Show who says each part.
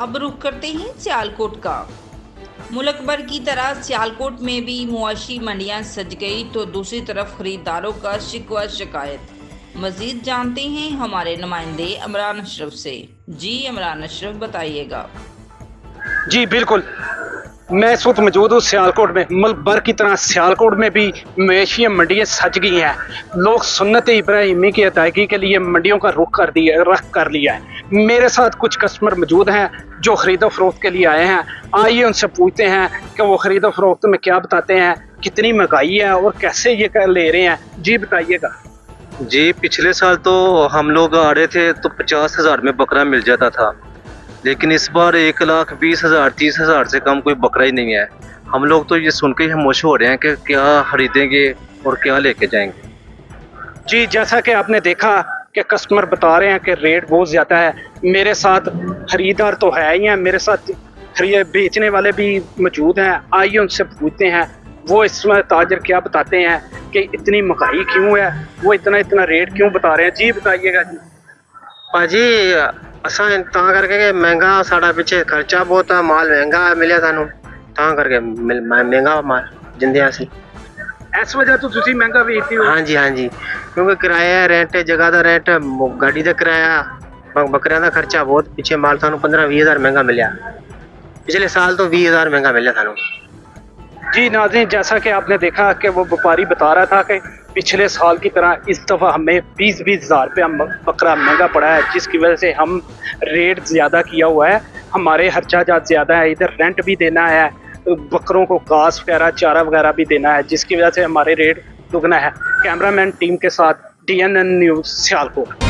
Speaker 1: अब रुख करते हैं सियालकोट का। मुल्क भर की तरह सियालकोट में भी मुआशी मंडियां सज गई तो दूसरी तरफ खरीदारों का शिकवा शिकायत। मजीद जानते हैं हमारे नुमाइंदे इमरान अशरफ से। जी इमरान अशरफ बताइएगा।
Speaker 2: जी बिल्कुल, मैं इस वक्त मौजूद हूँ सियालकोट में। मुल्क भर की तरह सियालकोट में भी मवेशी मंडियाँ सज गई हैं। लोग सुन्नत इब्राहिमी की अदायगी के लिए मंडियों का रुख कर लिया है। मेरे साथ कुछ कस्टमर मौजूद हैं जो खरीदो फरोख्त के लिए आए हैं। आइए उनसे पूछते हैं कि वो खरीदो फरोख्त में क्या बताते हैं, कितनी महंगाई है और कैसे ये कर ले रहे हैं। जी बताइएगा।
Speaker 3: जी पिछले साल तो हम लोग आ रहे थे तो 50,000 में बकरा मिल जाता था, लेकिन इस बार 1,20,000 30,000 से कम कोई बकरा ही नहीं है। हम लोग तो ये सुन के खामोश हो रहे हैं कि क्या खरीदेंगे और क्या लेके जाएंगे।
Speaker 2: जी जैसा कि आपने देखा कि कस्टमर बता रहे हैं कि रेट बहुत ज़्यादा है। मेरे साथ खरीदार तो है ही हैं, मेरे साथ बेचने वाले भी मौजूद हैं। आइए उनसे पूछते हैं वो इसमें ताजर क्या बताते हैं कि इतनी महंगाई क्यों है, वो इतना रेट क्यों बता रहे हैं। जी बताइएगा। जी
Speaker 4: भाजी असा तां करके कि महंगा साढ़ा पिछे खर्चा बहुत है, माल महंगा मिले सानू तां करके महंगा माल जिंदे सी।
Speaker 2: इस वजह तो तुसी महंगा बेचते हो।
Speaker 4: हाँ जी, क्योंकि किराया रेंट, जगह का रेंट, गाड़ी का किराया, बकरियां का खर्चा बहुत पिछे माल सानू 15-20 हज़ार महंगा मिले। पिछले साल तो 20 हज़ार महंगा मिले सानू।
Speaker 2: जी नाज़रीन, जैसा कि आपने देखा कि वो व्यापारी बता रहा था कि पिछले साल की तरह इस दफ़ा हमें 20-20 हज़ार रुपया बकरा महंगा पड़ा है, जिसकी वजह से हम रेट ज़्यादा किया हुआ है। हमारे खर्चा ज़्यादा है, इधर रेंट भी देना है, बकरों को घास वगैरह चारा वगैरह भी देना है, जिसकी वजह से हमारे रेट दुगना है। कैमरामैन टीम के साथ DNN न्यूज़ सियालकोट।